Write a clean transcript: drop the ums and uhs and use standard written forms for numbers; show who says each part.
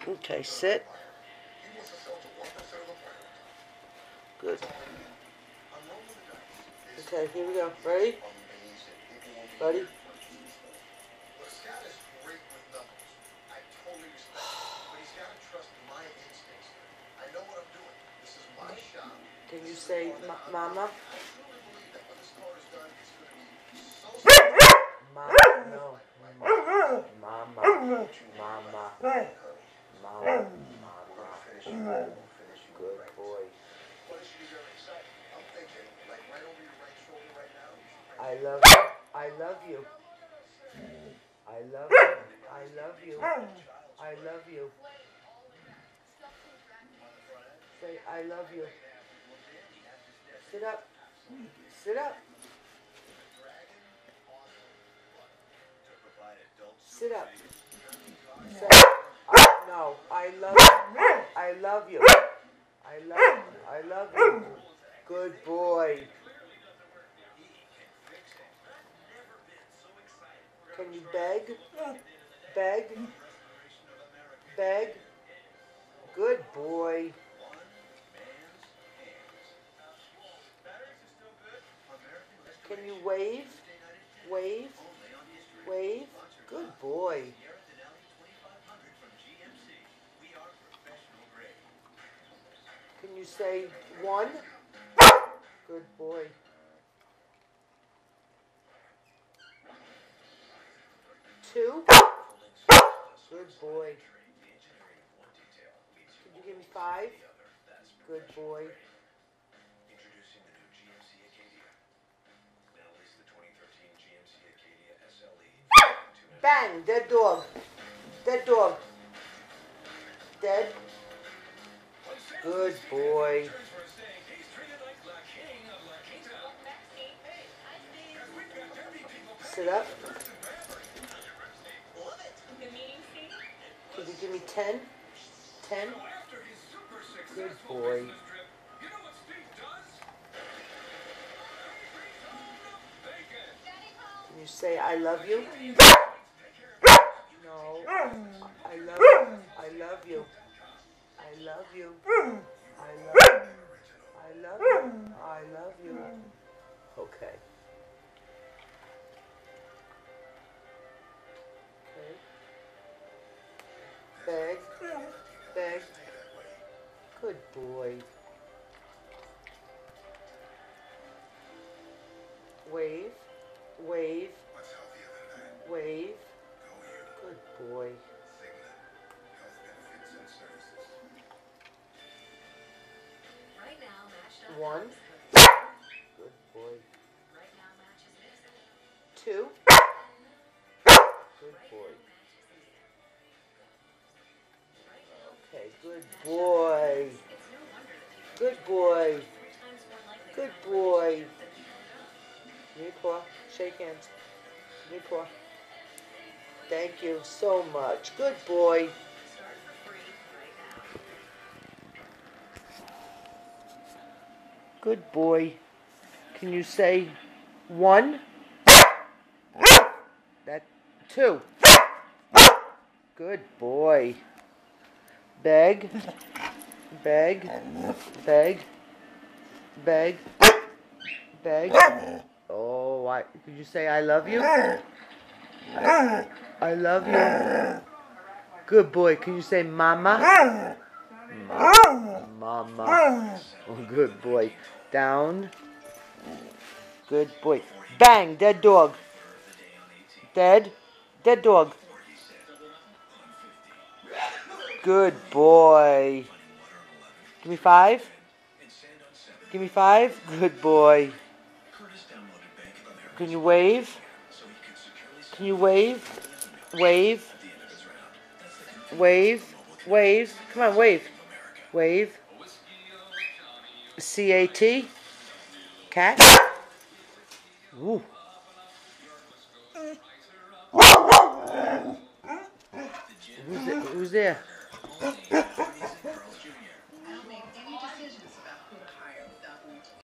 Speaker 1: Okay, sit. Good. Okay, here we go. Ready? Ready? Can you say mama? Mama. No. Mama. Mama. Mama. Mama. Mama. Good boy. I love you. I love you. I love you. I love you. I love you. Say, I love you. Sit up. Sit up. Sit up. Say, no, I love you. I love you. I love you. Good boy. Can you beg? Beg? Beg? Good boy. Can you wave? Wave? Wave? Good boy. Can you say one? Good boy. Two? Good boy. Can you give me five? Good boy.
Speaker 2: Introducing the new GMC Acadia. Now is the 2013 GMC Acadia SLE.
Speaker 1: Bang! Dead dog. Dead dog. Dead. Good boy. Sit up. Can you give me 10? 10? Good boy. Can you say I love you? No. I love you. I love you. I love you. I love you. I love you. I love you. Okay. Beg. Beg. Good boy. Wave. Wave. Wave. Good boy. One. Good boy. Two. Good boy. Okay, good boy. Good boy. Good boy. Knee paw. Shake hands. Knee paw. Thank you so much. Good boy. Good boy. Can you say one? That two. Good boy. Beg. Beg. Beg. Beg. Beg. Oh, could you say I love you? I love you. Good boy. Can you say mama? Mama. Oh, good boy. Down. Good boy. Bang. Dead dog. Dead. Dead dog. Good boy. Give me five. Give me five. Good boy. Can you wave? Can you wave? Wave. Wave. Wave. Come on, wave. Wave. C-A-T. Cat. Ooh. Who's there?